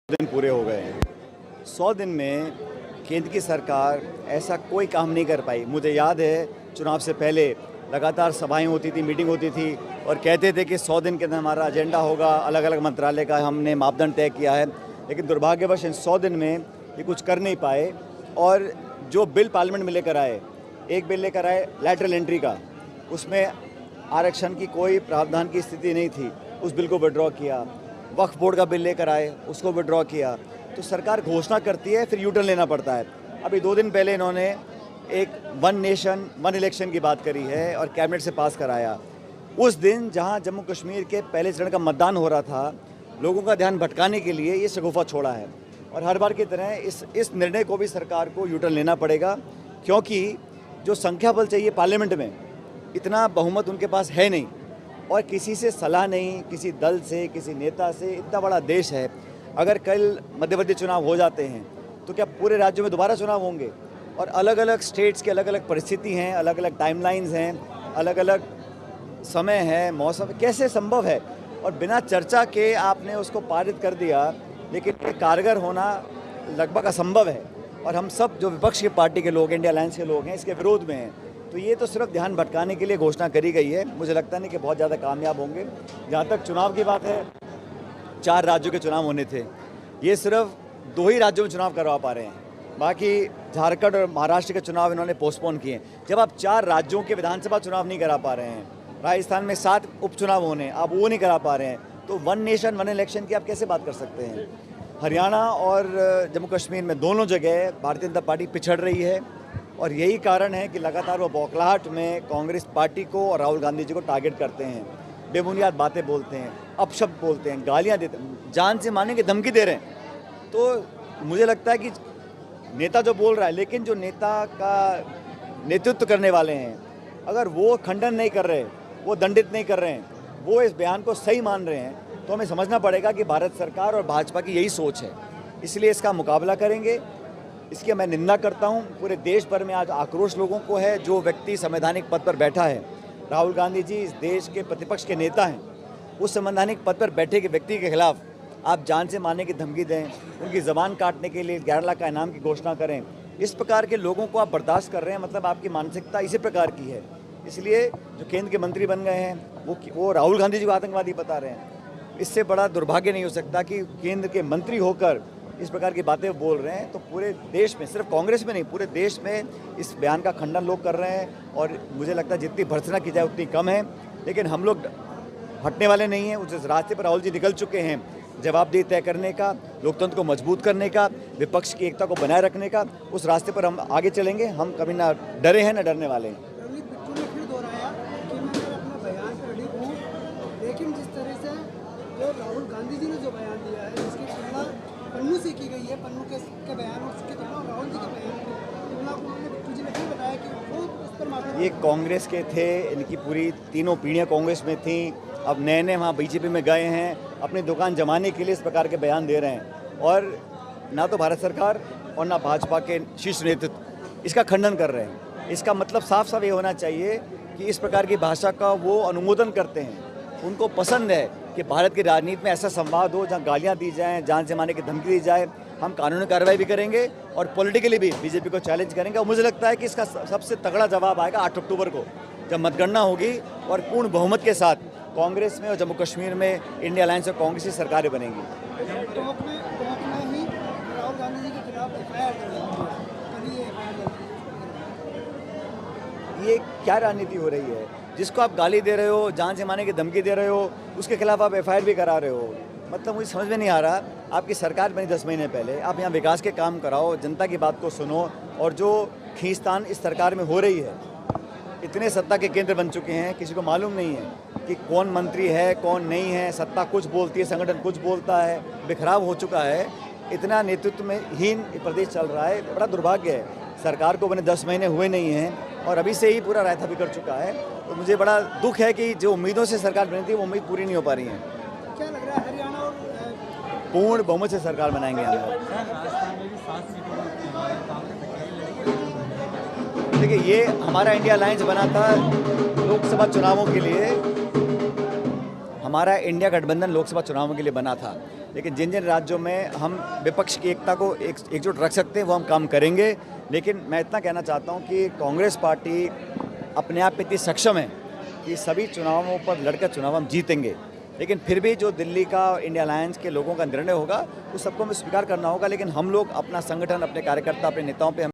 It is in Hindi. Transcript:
दिन पूरे हो गए हैं। 100 दिन में केंद्र की सरकार ऐसा कोई काम नहीं कर पाई। मुझे याद है चुनाव से पहले लगातार सभाएं होती थी, मीटिंग होती थी और कहते थे कि 100 दिन के अंदर हमारा एजेंडा होगा, अलग अलग मंत्रालय का हमने मापदंड तय किया है। लेकिन दुर्भाग्यवश इन 100 दिन में ये कुछ कर नहीं पाए। और जो बिल पार्लियामेंट में लेकर आए, एक बिल लेकर आए लैटरल एंट्री का, उसमें आरक्षण की कोई प्रावधान की स्थिति नहीं थी, उस बिल को विड्रॉ किया। वक्फ बोर्ड का बिल लेकर आए, उसको विड्रॉ किया। तो सरकार घोषणा करती है, फिर यूटर्न लेना पड़ता है। अभी 2 दिन पहले इन्होंने एक वन नेशन वन इलेक्शन की बात करी है और कैबिनेट से पास कराया। उस दिन जहां जम्मू कश्मीर के पहले चरण का मतदान हो रहा था, लोगों का ध्यान भटकाने के लिए ये शगुफा छोड़ा है। और हर बार की तरह इस निर्णय को भी सरकार को यूटर्न लेना पड़ेगा, क्योंकि जो संख्या बल चाहिए पार्लियामेंट में, इतना बहुमत उनके पास है नहीं और किसी से सलाह नहीं, किसी दल से, किसी नेता से। इतना बड़ा देश है, अगर कल मध्यवर्ती चुनाव हो जाते हैं तो क्या पूरे राज्यों में दोबारा चुनाव होंगे? और अलग अलग स्टेट्स की अलग अलग परिस्थिति हैं, अलग अलग टाइमलाइंस हैं, अलग अलग समय है, मौसम, कैसे संभव है? और बिना चर्चा के आपने उसको पारित कर दिया, लेकिन ये कारगर होना लगभग असंभव है। और हम सब जो विपक्ष की पार्टी के लोग, इंडिया अलायंस के लोग हैं, इसके विरोध में हैं। तो ये तो सिर्फ ध्यान भटकाने के लिए घोषणा करी गई है। मुझे लगता नहीं कि बहुत ज़्यादा कामयाब होंगे। जहाँ तक चुनाव की बात है, 4 राज्यों के चुनाव होने थे, ये सिर्फ 2 ही राज्यों में चुनाव करवा पा रहे हैं। बाकी झारखंड और महाराष्ट्र के चुनाव इन्होंने पोस्टपोन किए। जब आप 4 राज्यों के विधानसभा चुनाव नहीं करा पा रहे हैं, राजस्थान में 7 उपचुनाव होने, आप वो नहीं करा पा रहे हैं, तो वन नेशन वन इलेक्शन की आप कैसे बात कर सकते हैं? हरियाणा और जम्मू कश्मीर में दोनों जगह भारतीय जनता पार्टी पिछड़ रही है और यही कारण है कि लगातार वो बौखलाहट में कांग्रेस पार्टी को और राहुल गांधी जी को टारगेट करते हैं, बेबुनियाद बातें बोलते हैं, अपशब्द बोलते हैं, गालियां देते हैं, जान से मारने की धमकी दे रहे हैं। तो मुझे लगता है कि नेता जो बोल रहा है, लेकिन जो नेता का नेतृत्व करने वाले हैं, अगर वो खंडन नहीं कर रहे, वो दंडित नहीं कर रहे हैं, वो इस बयान को सही मान रहे हैं, तो हमें समझना पड़ेगा कि भारत सरकार और भाजपा की यही सोच है। इसलिए इसका मुकाबला करेंगे। इसकी मैं निंदा करता हूं। पूरे देश भर में आज आक्रोश लोगों को है। जो व्यक्ति संवैधानिक पद पर बैठा है, राहुल गांधी जी इस देश के प्रतिपक्ष के नेता हैं, उस संवैधानिक पद पर बैठे के व्यक्ति के खिलाफ आप जान से मारने की धमकी दें, उनकी ज़बान काटने के लिए 11 लाख का इनाम की घोषणा करें, इस प्रकार के लोगों को आप बर्दाश्त कर रहे हैं, मतलब आपकी मानसिकता इसी प्रकार की है। इसलिए जो केंद्र के मंत्री बन गए हैं वो राहुल गांधी जी को आतंकवादी बता रहे हैं। इससे बड़ा दुर्भाग्य नहीं हो सकता कि केंद्र के मंत्री होकर इस प्रकार की बातें बोल रहे हैं। तो पूरे देश में, सिर्फ कांग्रेस में नहीं, पूरे देश में इस बयान का खंडन लोग कर रहे हैं और मुझे लगता है जितनी भर्त्सना की जाए उतनी कम है। लेकिन हम लोग हटने वाले नहीं हैं। उस रास्ते पर राहुल जी निकल चुके हैं, जवाबदेही तय करने का, लोकतंत्र को मजबूत करने का, विपक्ष की एकता को बनाए रखने का। उस रास्ते पर हम आगे चलेंगे। हम कभी ना डरे हैं ना डरने वाले हैं। लेकिन जिस तरह से जो राहुल गांधी जी ने जो बयान दिया है, जिसकी तुलना पन्नू से की गई है, पन्नू के बयान और उसकी तुलना राहुल जी के बयान की तुलना, उन्होंने मुझे नहीं बताया कि वो उस पर माफी। ये कांग्रेस के थे, इनकी पूरी तीनों पीढ़ियाँ कांग्रेस में थी, अब नए नए वहाँ बीजेपी में गए हैं, अपनी दुकान जमाने के लिए इस प्रकार के बयान दे रहे हैं। और ना तो भारत सरकार और ना भाजपा के शीर्ष नेतृत्व इसका खंडन कर रहे हैं। इसका मतलब साफ साफ ये होना चाहिए कि इस प्रकार की भाषा का वो अनुमोदन करते हैं। उनको पसंद है कि भारत की राजनीति में ऐसा संवाद हो जहां गालियां दी जाएं, जान से मारने की धमकी दी जाए। हम कानूनी कार्रवाई भी करेंगे और पॉलिटिकली भी बीजेपी को चैलेंज करेंगे। और मुझे लगता है कि इसका सबसे तगड़ा जवाब आएगा 8 अक्टूबर को, जब मतगणना होगी और पूर्ण बहुमत के साथ कांग्रेस में और जम्मू कश्मीर में इंडिया अलायंस और कांग्रेस की सरकारें बनेंगी। ये क्या राजनीति हो रही है? जिसको आप गाली दे रहे हो, जान से मारने की धमकी दे रहे हो, उसके खिलाफ आप एफआईआर भी करा रहे हो। मतलब मुझे समझ में नहीं आ रहा। आपकी सरकार बनी 10 महीने पहले, आप यहाँ विकास के काम कराओ, जनता की बात को सुनो। और जो खींचतान इस सरकार में हो रही है, इतने सत्ता के केंद्र बन चुके हैं, किसी को मालूम नहीं है कि कौन मंत्री है, कौन नहीं है। सत्ता कुछ बोलती है, संगठन कुछ बोलता है, बिखराव हो चुका है। इतना नेतृत्व में हीन प्रदेश चल रहा है। बड़ा दुर्भाग्य है। सरकार को बने 10 महीने हुए नहीं हैं और अभी से ही पूरा रायता बिगड़ चुका है। तो मुझे बड़ा दुख है कि जो उम्मीदों से सरकार बनी थी, वो उम्मीद पूरी नहीं हो पा रही है। क्या लग रहा है हरियाणा और पूर्ण बहुमत से सरकार बनाएंगे हम लोग। देखिए, ये हमारा इंडिया अलायंस बना था लोकसभा चुनावों के लिए। हमारा इंडिया गठबंधन लोकसभा चुनावों के लिए बना था, लेकिन जिन जिन राज्यों में हम विपक्ष की एकता को एकजुट रख सकते हैं वो हम काम करेंगे। लेकिन मैं इतना कहना चाहता हूँ कि कांग्रेस पार्टी अपने आप में इतनी सक्षम है कि सभी चुनावों पर लड़कर चुनाव हम जीतेंगे, लेकिन फिर भी जो दिल्ली का इंडिया अलायंस के लोगों का निर्णय होगा उस सबको हमें स्वीकार करना होगा। लेकिन हम लोग अपना संगठन, अपने कार्यकर्ता, अपने नेताओं पे